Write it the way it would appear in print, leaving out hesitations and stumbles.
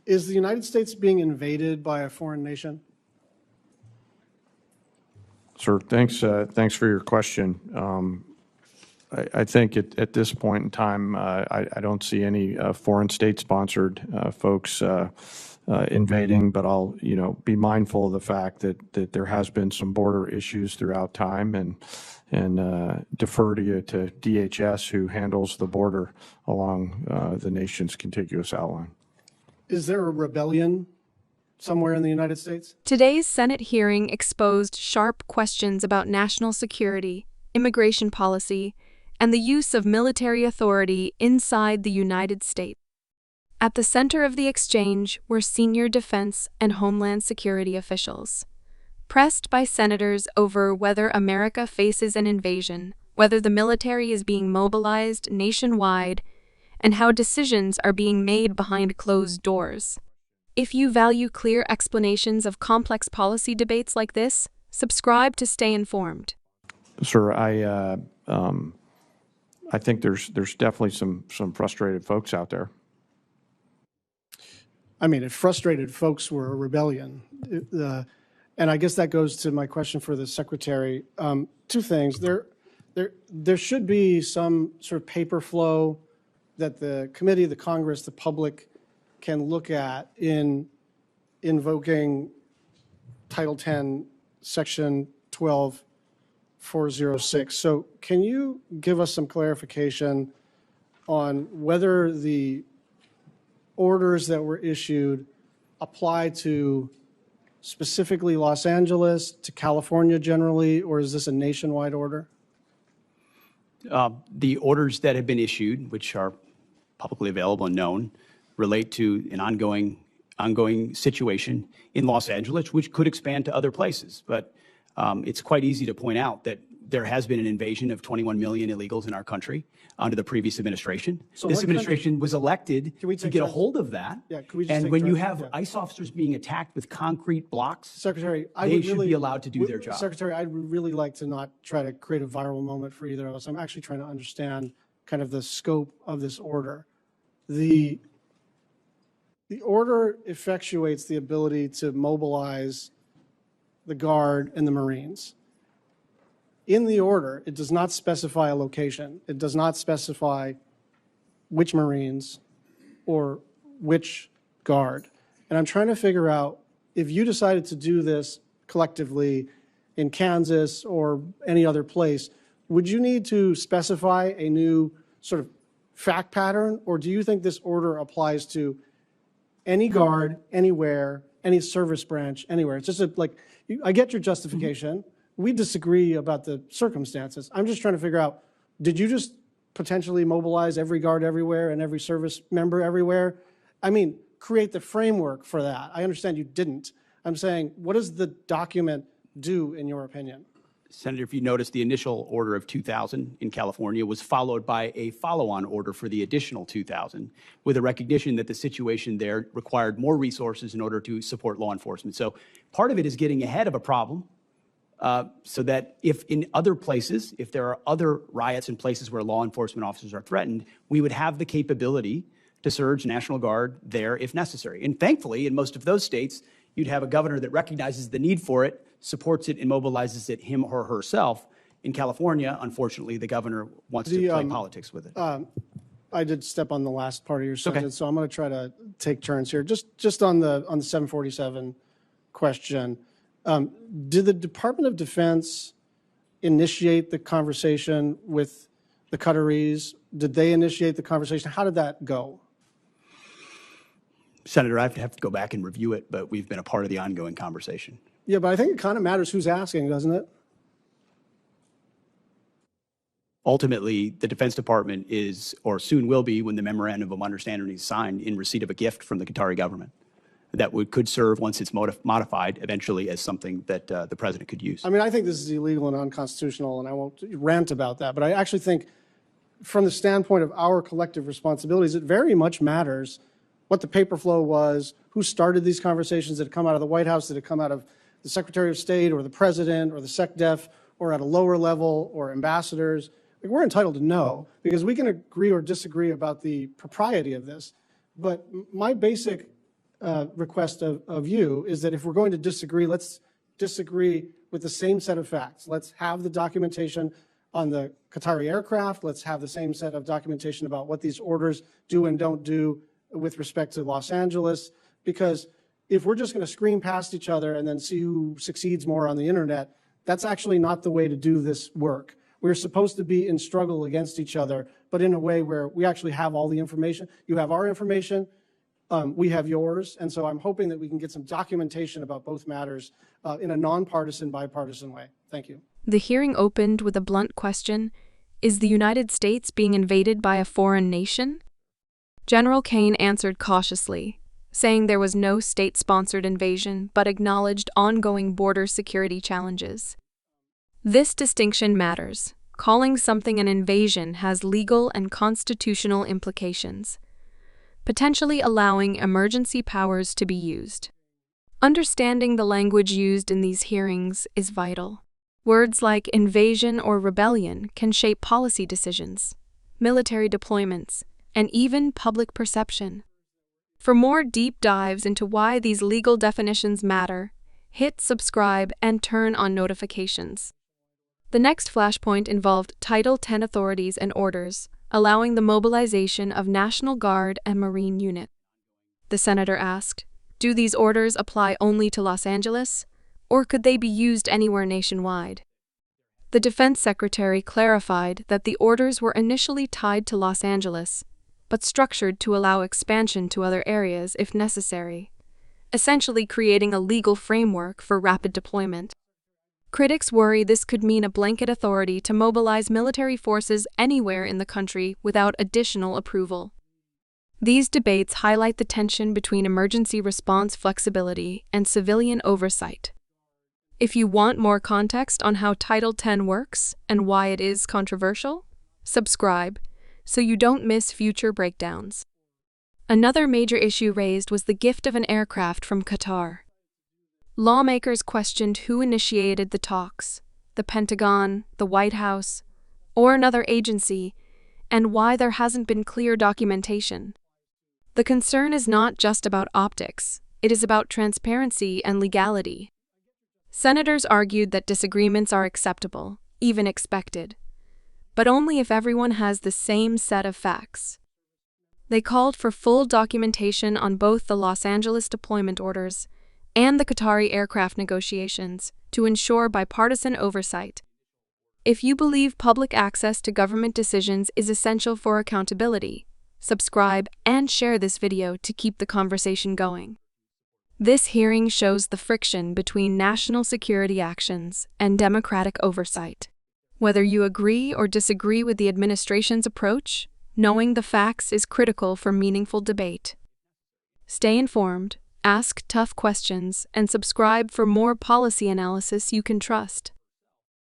Is the United States being invaded by a foreign nation? Sir, thanks for your question. I think at this point in time, I don't see any foreign state-sponsored folks invading, but I'll be mindful of the fact that there has been some border issues throughout time, and defer to DHS, who handles the border along the nation's contiguous outline. Is there a rebellion somewhere in the United States? Today's Senate hearing exposed sharp questions about national security, immigration policy, and the use of military authority inside the United States. At the center of the exchange were senior defense and homeland security officials, pressed by senators over whether America faces an invasion, whether the military is being mobilized nationwide, and how decisions are being made behind closed doors. If you value clear explanations of complex policy debates like this, subscribe to stay informed. Sir, I think there's definitely some frustrated folks out there. I mean, if frustrated folks were a rebellion, and I guess that goes to my question for the Secretary. Two things. There should be some sort of paper flow that the committee, the Congress, the public can look at in invoking Title 10, Section 12406. So can you give us some clarification on whether the orders that were issued apply to specifically Los Angeles, to California generally, or is this a nationwide order? The orders that have been issued, which are publicly available and known, relate to an ongoing situation in Los Angeles, which could expand to other places. But it's quite easy to point out that there has been an invasion of 21 million illegals in our country under the previous administration. So this administration was elected to get a hold of that. Yeah, can we just and when you have ICE officers being attacked with concrete blocks, Secretary, they should be allowed to do their job. Secretary, I'd really like to not try to create a viral moment for either of us. I'm actually trying to understand kind of the scope of this order. The order effectuates the ability to mobilize the Guard and the Marines. In the order, it does not specify a location. It does not specify which Marines or which Guard. And I'm trying to figure out, if you decided to do this collectively in Kansas or any other place, would you need to specify a new sort of fact pattern, or do you think this order applies to any Guard, anywhere, any service branch, anywhere? It's just I get your justification. We disagree about the circumstances. I'm just trying to figure out, did you just potentially mobilize every Guard everywhere and every service member everywhere? I mean, create the framework for that. I understand you didn't. I'm saying, what does the document do, in your opinion? Senator, if you notice, the initial order of 2,000 in California was followed by a follow-on order for the additional 2,000, with a recognition that the situation there required more resources in order to support law enforcement. So part of it is getting ahead of a problem, so that if in other places, if there are other riots in places where law enforcement officers are threatened, we would have the capability to surge National Guard there if necessary. And thankfully, in most of those states, you'd have a governor that recognizes the need for it, supports it, and mobilizes it him or herself. In California, unfortunately, the governor wants to play politics with it. I did step on the last part of your sentence, so I'm going to try to take turns here. Just on the 747 question. Did the Department of Defense initiate the conversation with the Qataris? Did they initiate the conversation? How did that go? Senator, I have to go back and review it, but we've been a part of the ongoing conversation. Yeah, but I think it kind of matters who's asking, doesn't it? Ultimately, the Defense Department is, or soon will be, when the Memorandum of Understanding is signed, in receipt of a gift from the Qatari government that could serve, once it's modified, eventually as something that the president could use. I mean, I think this is illegal and unconstitutional, and I won't rant about that. But I actually think, from the standpoint of our collective responsibilities, it very much matters what the paper flow was, who started these conversations. Did it come out of the White House? Did it come out of the Secretary of State or the President or the SecDef or at a lower level or ambassadors? Like, we're entitled to know, because we can agree or disagree about the propriety of this. But my basic request of you is that if we're going to disagree, let's disagree with the same set of facts. Let's have the documentation on the Qatari aircraft. Let's have the same set of documentation about what these orders do and don't do with respect to Los Angeles. Because if we're just going to scream past each other and then see who succeeds more on the internet, that's actually not the way to do this work. We're supposed to be in struggle against each other, but in a way where we actually have all the information. You have our information, we have yours, and so I'm hoping that we can get some documentation about both matters in a nonpartisan, bipartisan way. Thank you. The hearing opened with a blunt question: is the United States being invaded by a foreign nation? General Kane answered cautiously, saying there was no state-sponsored invasion, but acknowledged ongoing border security challenges. This distinction matters. Calling something an invasion has legal and constitutional implications, potentially allowing emergency powers to be used. Understanding the language used in these hearings is vital. Words like invasion or rebellion can shape policy decisions, military deployments, and even public perception. For more deep dives into why these legal definitions matter, hit subscribe and turn on notifications. The next flashpoint involved Title 10 authorities and orders, allowing the mobilization of National Guard and Marine units. The senator asked, do these orders apply only to Los Angeles, or could they be used anywhere nationwide? The defense secretary clarified that the orders were initially tied to Los Angeles, but structured to allow expansion to other areas if necessary, essentially creating a legal framework for rapid deployment. Critics worry this could mean a blanket authority to mobilize military forces anywhere in the country without additional approval. These debates highlight the tension between emergency response flexibility and civilian oversight. If you want more context on how Title 10 works and why it is controversial, subscribe so you don't miss future breakdowns. Another major issue raised was the gift of an aircraft from Qatar. Lawmakers questioned who initiated the talks, the Pentagon, the White House, or another agency, and why there hasn't been clear documentation. The concern is not just about optics, it is about transparency and legality. Senators argued that disagreements are acceptable, even expected, but only if everyone has the same set of facts. They called for full documentation on both the Los Angeles deployment orders and the Qatari aircraft negotiations to ensure bipartisan oversight. If you believe public access to government decisions is essential for accountability, subscribe and share this video to keep the conversation going. This hearing shows the friction between national security actions and democratic oversight. Whether you agree or disagree with the administration's approach, knowing the facts is critical for meaningful debate. Stay informed, ask tough questions, and subscribe for more policy analysis you can trust.